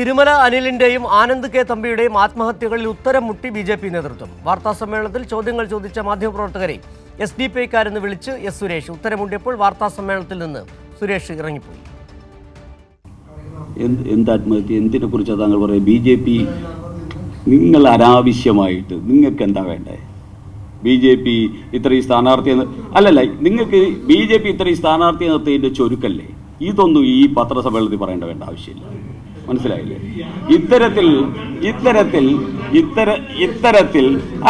Thirumala അനിലിന്റെയും Anand K തമ്പിയുടെയും ആത്മഹത്യകളിൽ ഉത്തരം മുട്ടി BJP. നേതൃത്വം. വാർത്താസമ്മേളനത്തിൽ ചോദ്യങ്ങൾ ചോദിച്ച മാധ്യമപ്രവർത്തകരെ എസ്.ഡി.പി.ക്കാരെന്ന് വിളിച്ച് എസ്. സുരേഷ് ഉത്തരമുണ്ടിയപ്പോൾ വാർത്താസമ്മേളനത്തിൽ നിന്ന് സുരേഷ് ഇറങ്ങിപ്പോയി. എന്ത് ആത്മഹത്യ, എന്തിനെ കുറിച്ചാണ് താങ്കൾ പറയുക? ബി.ജെ.പി. നിങ്ങൾ അനാവശ്യമായിട്ട് നിങ്ങൾക്ക് എന്താ വേണ്ടേ? ബി.ജെ.പി. ഇത്രയും സ്ഥാനാർത്ഥി അല്ലല്ല, നിങ്ങൾക്ക് ബി.ജെ.പി. ഇത്രയും സ്ഥാനാർത്ഥി നിർത്തിയതിൻ്റെ ചുരുക്കല്ലേ? ഇതൊന്നും ഈ പത്രസമ്മേളനത്തിൽ പറയേണ്ട വേണ്ട ആവശ്യമില്ല. മനസ്സിലായില്ലേ? ഇത്തരത്തിൽ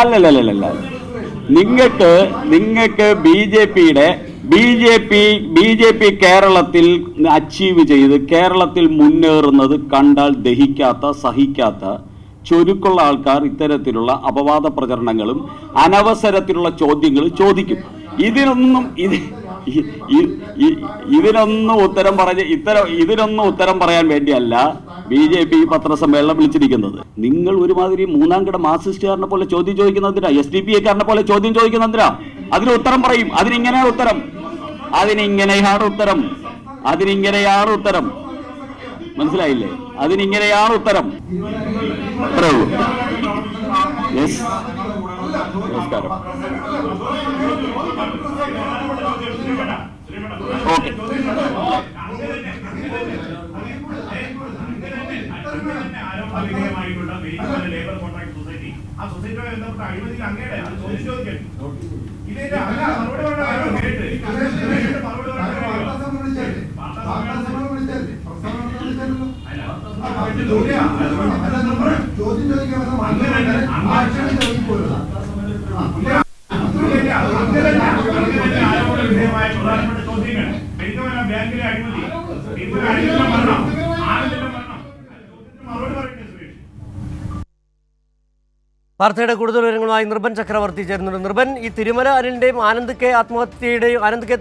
അല്ലല്ലല്ല, നിങ്ങൾക്ക് ബി ജെ പി കേരളത്തിൽ അച്ചീവ് ചെയ്ത് കേരളത്തിൽ മുന്നേറുന്നത് കണ്ടാൽ ദഹിക്കാത്ത സഹിക്കാത്ത ചുരുക്കുള്ള ആൾക്കാർ ഇത്തരത്തിലുള്ള അപവാദ പ്രചരണങ്ങളും അനവസരത്തിലുള്ള ചോദ്യങ്ങളും ചോദിക്കും. ഇതിനൊന്നും ഉത്തരം പറയാൻ വേണ്ടിയല്ല ബി.ജെ.പി. പത്രസമ്മേളനം വിളിച്ചിരിക്കുന്നത്. നിങ്ങൾ ഒരുമാതിരി മൂന്നാംകിട മാർക്സിസ്റ്റുകാരനെ പോലെ ചോദ്യം ചോദിക്കുന്നതിനാ, എസ്.ഡി.പി.ക്കാരനെ പോലെ ചോദ്യം ചോദിക്കുന്നതിനാ. അതിന് ഉത്തരം പറയും. അതിനിങ്ങനെയാണ് ഉത്തരം. മനസ്സിലായില്ലേ? അതിനിങ്ങനെയാണ് ഉത്തരം. അത്രേ ഉള്ളൂ. യെസ്, നമസ്കാരം. ഓക്കെ. വാർത്തയുടെ കൂടുതൽ വിവരങ്ങളുമായി നിർഭൻ ചക്രവർത്തി ചേരുന്നുണ്ട്. നിർഭൻ, ഈ തിരുമല അനിലിന്റെയും ആനന്ദ് കെ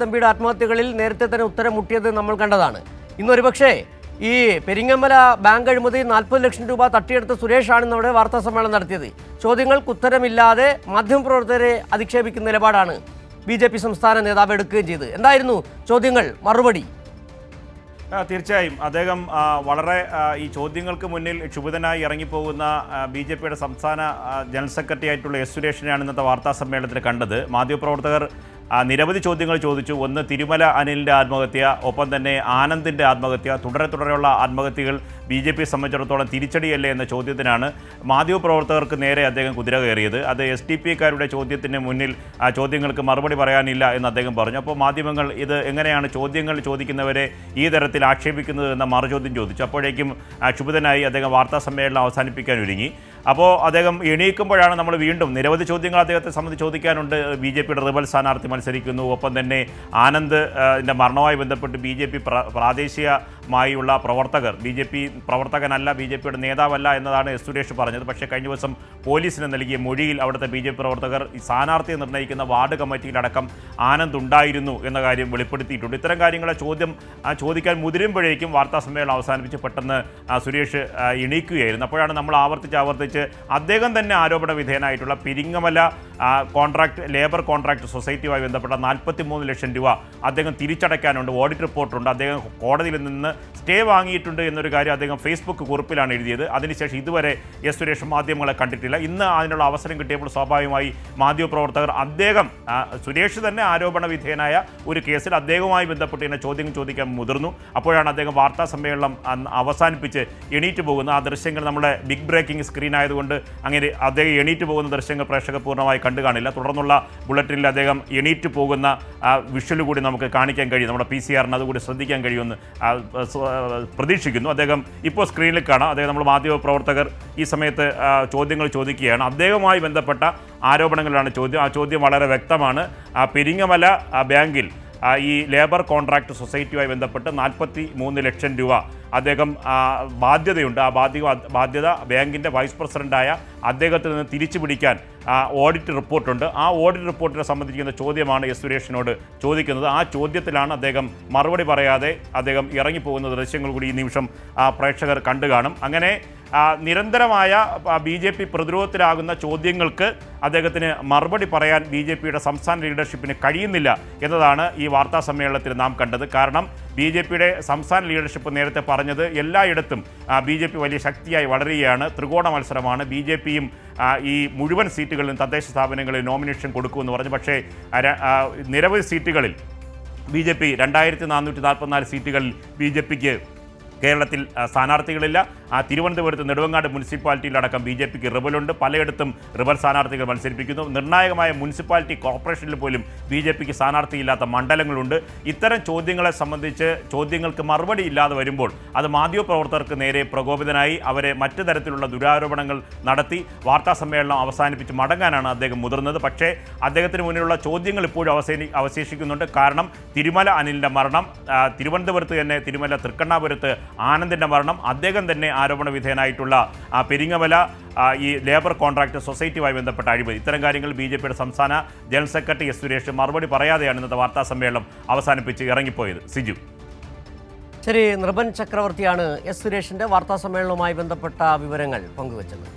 തമ്പിയുടെ ആത്മഹത്യകളിൽ നേരത്തെ തന്നെ ഉത്തരം മുട്ടിയത് നമ്മൾ കണ്ടതാണ്. ഇന്നൊരു പക്ഷേ ഈ പെരിങ്ങമല ബാങ്ക് അഴിമതി 40 ലക്ഷം രൂപ തട്ടിയെടുത്ത സുരേഷാണ് അവിടെ വാർത്താ സമ്മേളനം നടത്തിയത്. ചോദ്യങ്ങൾക്ക് ഉത്തരമില്ലാതെ മാധ്യമപ്രവർത്തകരെ അധിക്ഷേപിക്കുന്ന നിലപാടാണ് ബി.ജെ.പി. സംസ്ഥാന നേതാവ് എടുക്കുകയും ചെയ്തത്. എന്തായിരുന്നു ചോദ്യങ്ങൾ, മറുപടി? തീർച്ചയായും അദ്ദേഹം വളരെ ഈ ചോദ്യങ്ങൾക്ക് മുന്നിൽ ക്ഷുഭിതനായി ഇറങ്ങിപ്പോകുന്ന ബി.ജെ.പിയുടെ സംസ്ഥാന ജനറൽ സെക്രട്ടറി ആയിട്ടുള്ള എസ്. സുരേഷിനെയാണ് ഇന്നത്തെ വാർത്താ സമ്മേളനത്തിൽ കണ്ടത്. മാധ്യമപ്രവർത്തകർ നിരവധി ചോദ്യങ്ങൾ ചോദിച്ചു. ഒന്ന്, തിരുമല അനിലിൻ്റെ ആത്മഹത്യ, ഒപ്പം തന്നെ ആനന്ദിൻ്റെ ആത്മഹത്യ, തുടരെയുള്ള ആത്മഹത്യകൾ ബി.ജെ.പിയെ സംബന്ധിച്ചിടത്തോളം തിരിച്ചടിയല്ലേ എന്ന ചോദ്യത്തിനാണ് മാധ്യമപ്രവർത്തകർക്ക് നേരെ അദ്ദേഹം കുതിര കയറിയത്. അത് എസ്.ഡി.പി.ക്കാരുടെ ചോദ്യത്തിന് മുന്നിൽ ചോദ്യങ്ങൾക്ക് മറുപടി പറയാനില്ല എന്ന് അദ്ദേഹം പറഞ്ഞു. അപ്പോൾ മാധ്യമങ്ങൾ ഇത് എങ്ങനെയാണ് ചോദ്യങ്ങൾ ചോദിക്കുന്നവരെ ഈ തരത്തിൽ ആക്ഷേപിക്കുന്നത് എന്ന മറുചോദ്യം ചോദിച്ചു. അപ്പോഴേക്കും ക്ഷുഭിതനായി അദ്ദേഹം വാർത്താ സമ്മേളനം അവസാനിപ്പിക്കാൻ ഒരുങ്ങി. അപ്പോൾ അദ്ദേഹം എണീക്കുമ്പോഴാണ് നമ്മൾ വീണ്ടും നിരവധി ചോദ്യങ്ങൾ അദ്ദേഹത്തെ സംബന്ധിച്ച് ചോദിക്കാനുണ്ട്. ബി.ജെ.പിയുടെ റിബൽ സ്ഥാനാർത്ഥി മത്സരിക്കുന്നു, ഒപ്പം തന്നെ ആനന്ദിൻ്റെ മരണവുമായി ബന്ധപ്പെട്ട് ബി.ജെ.പി. പ്രാദേശികമായുള്ള പ്രവർത്തകർ, ബി.ജെ.പി. പ്രവർത്തകനല്ല, ബി.ജെ.പിയുടെ നേതാവല്ല എന്നതാണ് എസ്. സുരേഷ് പറഞ്ഞത്. പക്ഷേ കഴിഞ്ഞ ദിവസം പോലീസിന് നൽകിയ മൊഴിയിൽ അവിടുത്തെ ബി.ജെ.പി. പ്രവർത്തകർ ഈ സ്ഥാനാർത്ഥിയെ നിർണ്ണയിക്കുന്ന വാർഡ് കമ്മിറ്റിയിലടക്കം ആനന്ദ് ഉണ്ടായിരുന്നു എന്ന കാര്യം വെളിപ്പെടുത്തിയിട്ടുണ്ട്. ഇത്തരം കാര്യങ്ങളെ ചോദിക്കാൻ മുതിരുമ്പോഴേക്കും വാർത്താ സമ്മേളനം അവസാനിപ്പിച്ച് പെട്ടെന്ന് സുരേഷ് എണീക്കുകയായിരുന്നു. അപ്പോഴാണ് നമ്മൾ ആവർത്തിച്ച് അദ്ദേഹം തന്നെ ആരോപണ വിധേയനായിട്ടുള്ള പെരിങ്ങമല ലേബർ കോൺട്രാക്ട് സൊസൈറ്റിയുമായി ബന്ധപ്പെട്ട 43 ലക്ഷം രൂപ അദ്ദേഹം തിരിച്ചടയ്ക്കാനുണ്ട്, ഓഡിറ്റ് റിപ്പോർട്ടുണ്ട്, അദ്ദേഹം കോടതിയിൽ നിന്ന് സ്റ്റേ വാങ്ങിയിട്ടുണ്ട് എന്നൊരു കാര്യം അദ്ദേഹം ഫേസ്ബുക്ക് കുറിപ്പിലാണ് എഴുതിയത്. അതിനുശേഷം ഇതുവരെ എസ്. സുരേഷ് മാധ്യമങ്ങളെ കണ്ടിട്ടില്ല. ഇന്ന് അതിനുള്ള അവസരം കിട്ടിയപ്പോൾ സ്വാഭാവികമായി മാധ്യമപ്രവർത്തകർ സുരേഷ് തന്നെ ആരോപണ വിധേയനായ ഒരു കേസിൽ അദ്ദേഹവുമായി ബന്ധപ്പെട്ട് തന്നെ ചോദ്യം ചോദിക്കാൻ മുതിർന്നു. അപ്പോഴാണ് അദ്ദേഹം വാർത്താ സമ്മേളനം അവസാനിപ്പിച്ച് എണീറ്റ് പോകുന്നത്. ആ ദൃശ്യങ്ങൾ നമ്മുടെ ബിഗ് ബ്രേക്കിംഗ് സ്ക്രീൻ ആയതുകൊണ്ട് അങ്ങനെ അദ്ദേഹം എണീറ്റ് പോകുന്ന ദൃശ്യങ്ങൾ പ്രേക്ഷകർ പൂർണ്ണമായി കണ്ടു കാണില്ല. തുടർന്നുള്ള ബുള്ളറ്റിനിൽ അദ്ദേഹം എണീറ്റ് പോകുന്ന വിഷ്വൽ കൂടി നമുക്ക് കാണിക്കാൻ കഴിയും. നമ്മുടെ PCR-ന് അതുകൂടി ശ്രദ്ധിക്കാൻ കഴിയുമെന്ന് പ്രതീക്ഷിക്കുന്നു. അദ്ദേഹം ഇപ്പോൾ സ്ക്രീനിൽ കാണാം. അദ്ദേഹം നമ്മൾ മാധ്യമപ്രവർത്തകർ ഈ സമയത്ത് ചോദ്യങ്ങൾ ചോദിക്കുകയാണ്. അദ്ദേഹവുമായി ബന്ധപ്പെട്ട ആരോപണങ്ങളിലാണ് ചോദ്യം. ആ ചോദ്യം വളരെ വ്യക്തമാണ്. പെരിങ്ങമല ബാങ്കിൽ ഈ ലേബർ കോൺട്രാക്ട് സൊസൈറ്റിയുമായി ബന്ധപ്പെട്ട് 43 ലക്ഷം രൂപ അദ്ദേഹം ബാധ്യതയുണ്ട്. ആ ബാധ്യത ബാങ്കിൻ്റെ വൈസ് പ്രസിഡൻ്റായ അദ്ദേഹത്തിൽ നിന്ന് തിരിച്ചു പിടിക്കാൻ ഓഡിറ്റ് റിപ്പോർട്ടുണ്ട്. ആ ഓഡിറ്റ് റിപ്പോർട്ടിനെ സംബന്ധിക്കുന്ന ചോദ്യമാണ് എസ്. സുരേഷിനോട് ചോദിക്കുന്നത്. ആ ചോദ്യത്തിലാണ് അദ്ദേഹം മറുപടി പറയാതെ അദ്ദേഹം ഇറങ്ങിപ്പോകുന്ന ദൃശ്യങ്ങൾ കൂടി ഈ നിമിഷം പ്രേക്ഷകർ കണ്ടു കാണും. അങ്ങനെ നിരന്തരമായ BJP പ്രതിരോധത്തിലാകുന്ന ചോദ്യങ്ങൾക്ക് അദ്ദേഹത്തിന് മറുപടി പറയാൻ BJPയുടെ സംസ്ഥാന ലീഡർഷിപ്പിന് കഴിയുന്നില്ല എന്നതാണ് ഈ വാർത്താ സമ്മേളനത്തിൽ നാം കണ്ടത്. കാരണം BJPയുടെ സംസ്ഥാന ലീഡർഷിപ്പ് നേരത്തെ പറഞ്ഞത് എല്ലായിടത്തും BJP വലിയ ശക്തിയായി വളരുകയാണ്, ത്രികോണ മത്സരമാണ്, BJPയും ഈ മുഴുവൻ സീറ്റുകളിലും തദ്ദേശ സ്ഥാപനങ്ങളിൽ നോമിനേഷൻ കൊടുക്കുമെന്ന് പറഞ്ഞു. പക്ഷേ നിരവധി സീറ്റുകളിൽ BJP 2444 സീറ്റുകളിൽ BJPക്ക് കേരളത്തിൽ സ്ഥാനാർത്ഥികളില്ല. തിരുവനന്തപുരത്ത് നെടുവങ്ങാട് മുനിസിപ്പാലിറ്റിയിലടക്കം BJPക്ക് റിബലുണ്ട്. പലയിടത്തും റിബൽ സ്ഥാനാർത്ഥികൾ മത്സരിപ്പിക്കുന്നു. നിർണായകമായ മുനിസിപ്പാലിറ്റി കോർപ്പറേഷനിൽ പോലും BJPക്ക് സ്ഥാനാർത്ഥിയില്ലാത്ത മണ്ഡലങ്ങളുണ്ട്. ഇത്തരം ചോദ്യങ്ങളെ സംബന്ധിച്ച് ചോദ്യങ്ങൾക്ക് മറുപടി ഇല്ലാതെ വരുമ്പോൾ അത് മാധ്യമപ്രവർത്തകർക്ക് നേരെ പ്രകോപിതനായി അവരെ മറ്റു തരത്തിലുള്ള ദുരാരോപണങ്ങൾ നടത്തി വാർത്താ സമ്മേളനം അവസാനിപ്പിച്ച് മടങ്ങാനാണ് അദ്ദേഹം മുതിർന്നത്. പക്ഷേ അദ്ദേഹത്തിന് മുന്നിലുള്ള ചോദ്യങ്ങൾ ഇപ്പോഴും അവശേഷിക്കുന്നുണ്ട്. കാരണം തിരുമല അനിലിൻ്റെ മരണം, തിരുവനന്തപുരത്ത് തന്നെ തിരുമല തൃക്കണ്ണാപുരത്ത് ആനന്ദിൻ്റെ മരണം, അദ്ദേഹം തന്നെ ആരോപണ വിധേയനായിട്ടുള്ള പെരിങ്ങമല ഈ ലേബർ കോൺട്രാക്ട് സൊസൈറ്റിയുമായി ബന്ധപ്പെട്ട അഴിമതി, ഇത്തരം കാര്യങ്ങൾ BJPയുടെ സംസ്ഥാന ജനറൽ സെക്രട്ടറി S സുരേഷ് മറുപടി പറയാതെയാണ് ഇന്നത്തെ വാർത്താ സമ്മേളനം അവസാനിപ്പിച്ച് ഇറങ്ങിപ്പോയത്. സിജു. ശരി, നൃപൻ ചക്രവർത്തിയാണ് S സുരേഷിൻ്റെ വാർത്താ സമ്മേളനവുമായി ബന്ധപ്പെട്ട വിവരങ്ങൾ പങ്കുവച്ചത്.